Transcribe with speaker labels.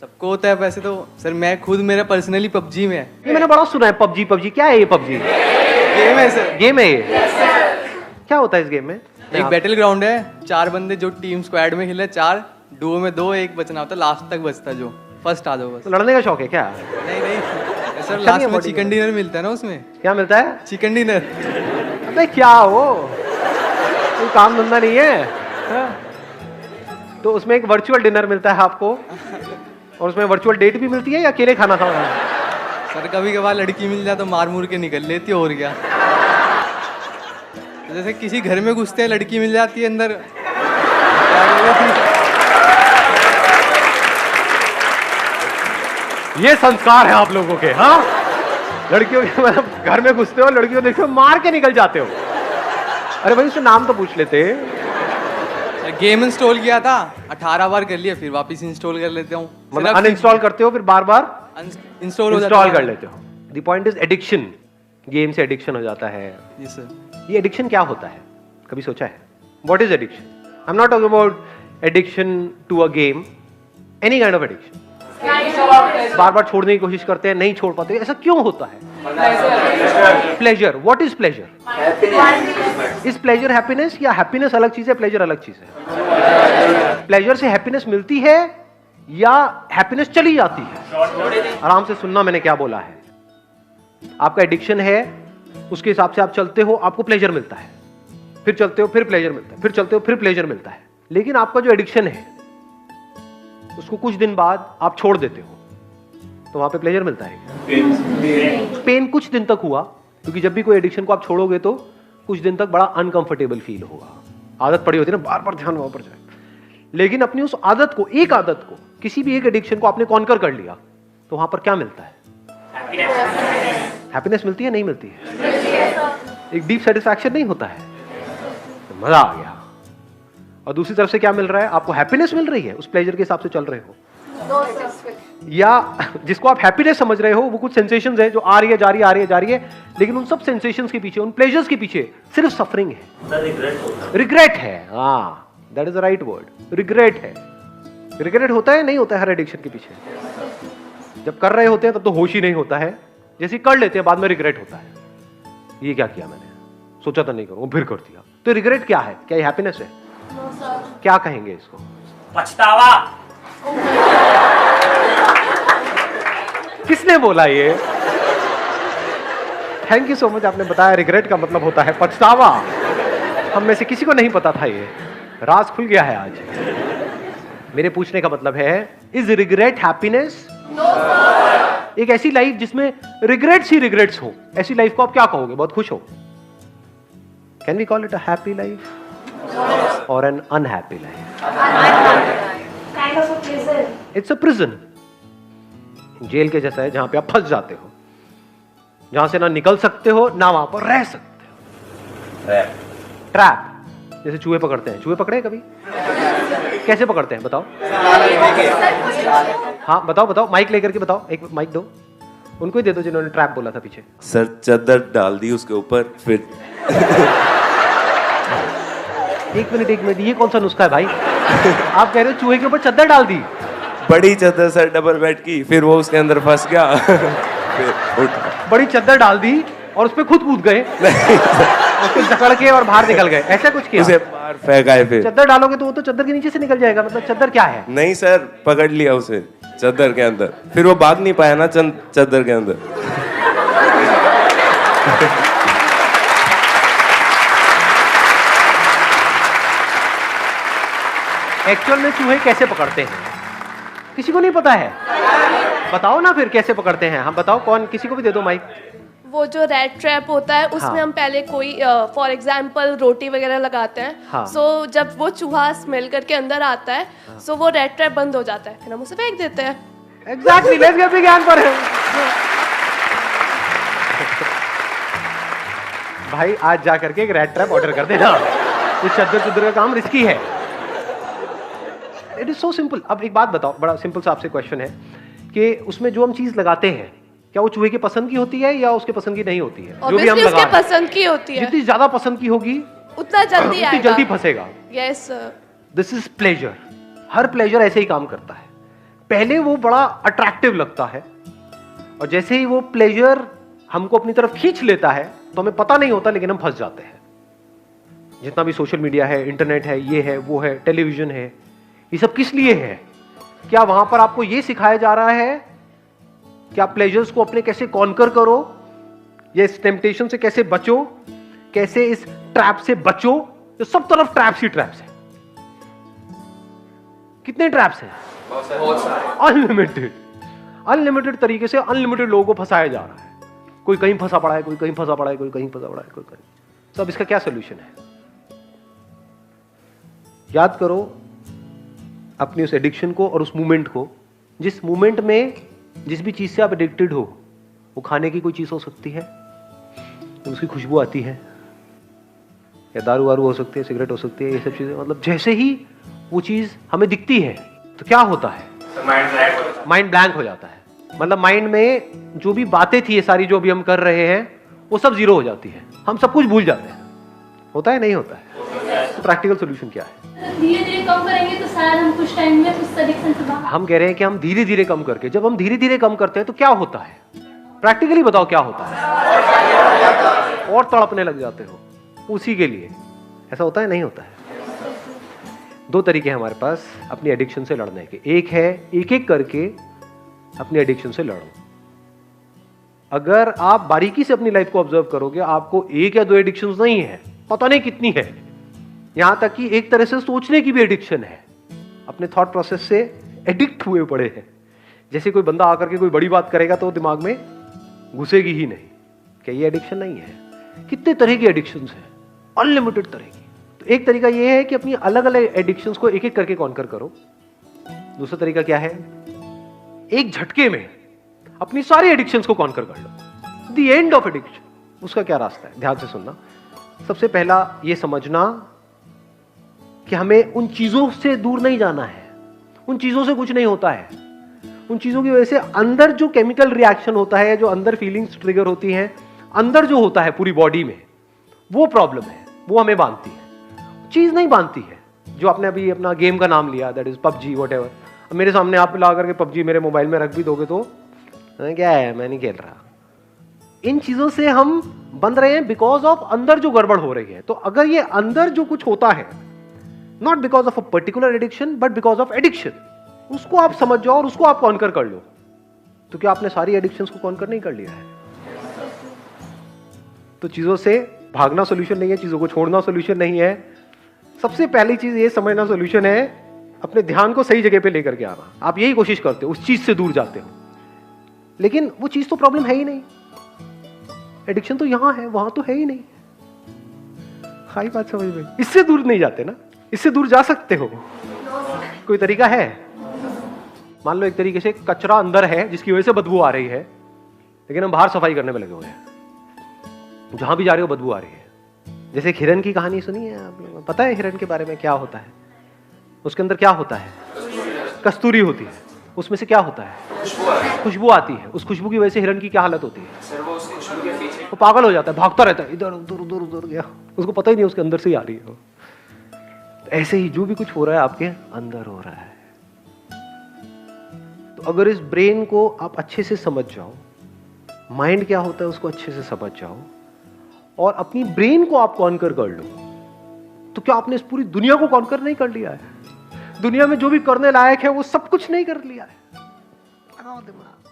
Speaker 1: सबको होता है वैसे तो सर, मैं खुद मेरा पर्सनली पबजी में है।
Speaker 2: ये मैंने बड़ा सुना है पबजी। पबजी क्या है ये? पबजी
Speaker 1: गेम है सर।
Speaker 2: गेम है ये? क्या होता है इस गेम में?
Speaker 1: एक बैटल ग्राउंड है, 4 बंदे जो टीम स्क्वाड में खेले, 4 डुओ में 2, एक बचना होता है, लास्ट तक बचता जो फर्स्ट आ जाओ बस।
Speaker 2: तो लड़ने का शौक है क्या?
Speaker 1: नहीं नहीं सर,
Speaker 2: अच्छा
Speaker 1: लास्ट
Speaker 2: नहीं है
Speaker 1: में
Speaker 2: body
Speaker 1: चिकन
Speaker 2: का।
Speaker 1: डिनर मिलता है ना उसमें।
Speaker 2: क्या मिलता है?
Speaker 1: Chicken dinner.
Speaker 2: अबे क्या हो, कोई काम धंधा नहीं है? हाँ? तो उसमें एक वर्चुअल डिनर मिलता है आपको, और उसमें वर्चुअल डेट भी मिलती है या अकेले खाना खाना?
Speaker 1: सर कभी कभार लड़की मिल जाए तो मार मुर के निकल लेती है, और क्या। जैसे किसी घर में घुसते हैं, लड़की मिल जाती है अंदर।
Speaker 2: ये संस्कार है आप लोगों के? हाँ, लड़कियों के मतलब घर में घुसते हो, लड़कियों देखते हो, मार के निकल जाते हो। अरे भाई उससे नाम तो पूछ लेते।
Speaker 1: गेम इंस्टॉल किया था, 18 बार कर लिया, फिर वापस इंस्टॉल कर लेता हूँ।
Speaker 2: मतलब अनइंस्टॉल करते हो फिर बार बार
Speaker 1: इंस्टॉल हो जाता है।
Speaker 2: कर लेते हो। The point is addiction. Game से एडिक्शन हो जाता है।
Speaker 1: जी सर।
Speaker 2: ये एडिक्शन क्या होता है, कभी सोचा है? What is addiction? I am not talking about addiction to a game, any kind of addiction. बार बार छोड़ने की कोशिश करते हैं, नहीं छोड़ पाते, ऐसा क्यों होता है? Pleasure. What is pleasure? Is pleasure happiness, या हैप्पीनेस अलग चीज है, प्लेजर अलग चीज है? प्लेजर से हैप्पीनेस मिलती है या हैप्पीनेस चली जाती है? आराम से सुनना मैंने क्या बोला है। आपका एडिक्शन है, उसके हिसाब से आप चलते हो, आपको प्लेजर मिलता है, फिर चलते हो फिर प्लेजर मिलता है, फिर चलते हो फिर प्लेजर मिलता है। लेकिन आपका जो एडिक्शन है उसको कुछ दिन बाद आप छोड़ देते हो, तो वहां पे प्लेजर मिलता है? पेन कुछ दिन तक हुआ, क्योंकि जब भी कोई एडिक्शन को आप छोड़ोगे तो कुछ दिन तक बड़ा अनकंफर्टेबल फील होगा। आदत पड़ी होती है ना, बार बार ध्यान वहां पर जाए। लेकिन अपनी उस आदत को, एक आदत को, किसी भी एक एडिक्शन को आपने कॉन्कर कर लिया, तो वहां पर क्या मिलता है? हैप्पीनेस मिलती है, नहीं मिलती है? एक डीप सेटिस्फैक्शन नहीं होता है? तो मजा आ गया। और दूसरी तरफ से क्या मिल रहा है? आपको हैप्पीनेस मिल रही है, उस प्लेजर के हिसाब से चल रहे हो, या जिसको आप हैप्पीनेस समझ रहे हो वो कुछ सेंसेशंस है जो आ रही है जा रही है, आ रही है जा रही है, लेकिन उन सब सेंसेशंस के पीछे, उन प्लेजर्स के पीछे सिर्फ सफरिंग है, रिग्रेट है। हाँ, that is the right word, regret है। रिग्रेट होता है, नहीं होता है हर एडिक्शन के पीछे? जब कर रहे होते हैं तब तो होश ही नहीं होता है, जैसे कर लेते हैं बाद में रिग्रेट होता है, ये क्या किया मैंने, सोचा तो नहीं करूंगा, फिर कर दिया। तो रिग्रेट क्या है? क्या ये हैप्पीनेस है? क्या कहेंगे इसको?
Speaker 3: पछतावा।
Speaker 2: किसने बोला ये? थैंक यू सो मच, आपने बताया रिग्रेट का मतलब होता है पछतावा। हम में से किसी को नहीं पता था, ये राज खुल गया है आज। मेरे पूछने का मतलब है, इज रिग्रेट हैप्पीनेस? एक ऐसी लाइफ जिसमें रिग्रेट्स ही रिग्रेट्स हो, ऐसी लाइफ को आप क्या कहोगे? बहुत खुश हो? Can we call it a happy life और an unhappy life? It's a prison. Jail के जैसा है, जहां पे आप फंस जाते हो, जहां से ना निकल सकते हो ना वहां पर रह सकते हो। ट्रैप। जैसे चूहे पकड़ते हैं, चूहे पकड़े कभी? कैसे पकड़ते हैं बताओ? हाँ बताओ बताओ, माइक लेकर के बताओ, एक माइक दो उनको ही दे दो जिन्होंने ट्रैप बोला था पीछे।
Speaker 4: सर चादर डाल दी उसके ऊपर, फिर
Speaker 2: एक मिनट, ये कौन सा नुस्खा है भाई? आप कह रहे हो चूहे के ऊपर चादर डाल दी?
Speaker 4: बड़ी चादर सर, डबल बेड की, फिर वो उसके अंदर फंस गया। फिर उठा।
Speaker 2: बड़ी चादर डाल दी और उस पे खुद कूद गए, उसको जकड़ के और बाहर निकल गए, ऐसा कुछ किया?
Speaker 4: उसे बाहर फेंकाए। फिर
Speaker 2: चादर डालोगे तो वो तो चादर के नीचे से निकल जाएगा, मतलब चादर क्या है?
Speaker 4: नहीं सर, पकड़ लिया उसे चादर के अंदर, फिर वो भाग नहीं पाया ना चादर के अंदर।
Speaker 2: एक्चुअल में चूहे कैसे पकड़ते हैं किसी को नहीं पता है? बताओ ना फिर कैसे पकड़ते हैं। हम बताओ, कौन, किसी को भी दे दो माइक।
Speaker 5: वो जो रेड ट्रैप होता है उसमें
Speaker 2: हाँ।
Speaker 5: हम पहले कोई फॉर एग्जांपल रोटी वगैरह लगाते हैं।
Speaker 2: हाँ।
Speaker 5: सो जब वो चूहा स्मेल करके अंदर आता है, सो वो रेड ट्रैप बंद हो जाता है, फिर हम उसे फेंक देते हैं।
Speaker 2: एग्जैक्टली, लेट्स गेट विज्ञान पर है। भाई आज जा करके एक रेड ट्रैप ऑर्डर कर देना, ये चद्दर का काम रिस्की है। It is so simple. अब एक बात बताओ, बड़ा सिंपल सा आपसे क्वेश्चन है कि उसमें जो हम चीज लगाते हैं क्या वो चूहे की पसंद की होती है या उसके पसंद की नहीं होती है? जो भी हम
Speaker 5: उसके
Speaker 2: लगा
Speaker 5: पसंद की होती है,
Speaker 2: जितनी ज्यादा पसंद की होगी
Speaker 5: उतना जल्दी
Speaker 2: उतनी
Speaker 5: आएगा,
Speaker 2: जल्दी फंसेगा।
Speaker 5: यस।
Speaker 2: This is pleasure. हर प्लेजर ऐसे ही काम करता है। पहले वो बड़ा अट्रैक्टिव लगता है, और जैसे ही वो प्लेजर हमको अपनी तरफ खींच लेता है तो हमें पता नहीं होता, लेकिन हम फंस जाते हैं। जितना भी सोशल मीडिया है, इंटरनेट है, ये है, वो है, टेलीविजन है, ये सब किस लिए है? क्या वहां पर आपको ये सिखाया जा रहा है कि आप प्लेजर्स को अपने कैसे कॉन्कर करो, या इस टेम्पटेशन से कैसे बचो, कैसे इस ट्रैप से बचो? तो सब तरफ ट्रैप्स ही ट्रैप्स है। कितने ट्रैप्स हैं? अनलिमिटेड। अनलिमिटेड तरीके से अनलिमिटेड लोगों को फंसाया जा रहा है। कोई कहीं फंसा पड़ा है, कोई कहीं फंसा पड़ा है, कोई कहीं फंसा पड़ा है, कोई कहीं। तो अब इसका क्या सोल्यूशन है? याद करो अपनी उस एडिक्शन को और उस मूवमेंट को। जिस मूवमेंट में जिस भी चीज से आप एडिक्टेड हो, वो खाने की कोई चीज हो सकती है, उसकी खुशबू आती है, या दारू वारू हो सकती है, सिगरेट हो सकती है, ये सब चीजें। मतलब जैसे ही वो चीज हमें दिखती है तो क्या होता है? माइंड ब्लैंक हो जाता है। मतलब माइंड में जो भी बातें थी, ये सारी जो भी हम कर रहे हैं, वो सब जीरो हो जाती है। हम सब कुछ भूल जाते हैं। होता है नहीं होता है? तो प्रैक्टिकल सोल्यूशन क्या है?
Speaker 3: धीरे धीरे कम करेंगे तो शायद हम कुछ टाइम में उस एडिक्शन से बाहर।
Speaker 2: हम कह रहे हैं कि हम धीरे धीरे कम करके, जब हम धीरे धीरे कम करते हैं तो क्या होता है? प्रैक्टिकली बताओ क्या होता है? और तड़पने लग जाते हो उसी के लिए। ऐसा होता है नहीं होता है? दो तरीके हैं हमारे पास अपनी एडिक्शन से लड़ने के। एक है एक एक करके अपनी एडिक्शन से लड़ो। अगर आप बारीकी से अपनी लाइफ को ऑब्जर्व करोगे, आपको एक या दो एडिक्शंस नहीं है, पता नहीं कितनी है। यहां तक कि एक तरह से सोचने की भी एडिक्शन है। अपने थॉट प्रोसेस से एडिक्ट हुए पड़े हैं। जैसे कोई बंदा आकर के कोई बड़ी बात करेगा तो दिमाग में घुसेगी ही नहीं। क्या ये एडिक्शन नहीं है? कितने तरह की एडिक्शंस हैं, अनलिमिटेड तरह की। तो एक तरीका ये है कि अपनी अलग अलग एडिक्शंस को एक एक करके कॉन्कर करो। दूसरा तरीका क्या है? एक झटके में अपनी सारी एडिक्शंस को कॉन्कर कर लो। The end of addiction. उसका क्या रास्ता है? ध्यान से सुनना। सबसे पहला ये समझना कि हमें उन चीजों से दूर नहीं जाना है। उन चीजों से कुछ नहीं होता है। उन चीजों की वजह से अंदर जो केमिकल रिएक्शन होता है, जो अंदर फीलिंग्स ट्रिगर होती हैं, अंदर जो होता है पूरी बॉडी में, वो प्रॉब्लम है। वो हमें बांधती है, चीज नहीं बांधती है। जो आपने अभी अपना गेम का नाम लिया, दैट इज पबजी, व्हाटएवर। अब मेरे सामने आप ला करके पबजी मेरे मोबाइल में रख भी दोगे तो क्या है, मैं नहीं खेल रहा। इन चीजों से हम बंध रहे हैं बिकॉज ऑफ अंदर जो गड़बड़ हो रही है। तो अगर ये अंदर जो कुछ होता है, not because of a particular addiction but because of addiction, उसको आप समझ जाओ और उसको आप कॉन्कर कर लो। तो क्या आपने सारी एडिक्शंस को कॉन्कर नहीं कर लिया है? तो चीजों से भागना सॉल्यूशन नहीं है, चीजों को छोड़ना सॉल्यूशन नहीं है। सबसे पहली चीज ये समझना सॉल्यूशन है, अपने ध्यान को सही जगह पे लेकर के आना। आप यही कोशिश करते हो, उस चीज से दूर जाते हो, लेकिन वो चीज तो प्रॉब्लम है ही नहीं। एडिक्शन तो यहां है, वहां तो है ही नहीं। खाई बात समझ में? इससे दूर नहीं जाते ना, इससे दूर जा सकते हो। कोई तरीका है? मान लो एक तरीके से कचरा अंदर है जिसकी वजह से बदबू आ रही है, लेकिन हम बाहर सफाई करने में लगे हुए हैं। जहां भी जा रहे हो बदबू आ रही है। जैसे हिरन की कहानी सुनी है आप लोगों को? पता है हिरन के बारे में क्या होता है? उसके अंदर क्या होता है? कस्तूरी होती है। उसमें से क्या होता है? खुशबू आती है। उस खुशबू की वजह से हिरन की क्या हालत होती है? वो पागल हो जाता है, भागता रहता है, इधर उधर उधर उधर गया, उसको पता ही नहीं उसके अंदर से ही आ रही है। ऐसे ही जो भी कुछ हो रहा है आपके अंदर हो रहा है। तो अगर इस ब्रेन को आप अच्छे से समझ जाओ, माइंड क्या होता है उसको अच्छे से समझ जाओ, और अपनी ब्रेन को आप कॉन्कर कर लो, तो क्या आपने इस पूरी दुनिया को कॉन्कर नहीं कर लिया है? दुनिया में जो भी करने लायक है वो सब कुछ नहीं कर लिया है। लगाओ दिमाग।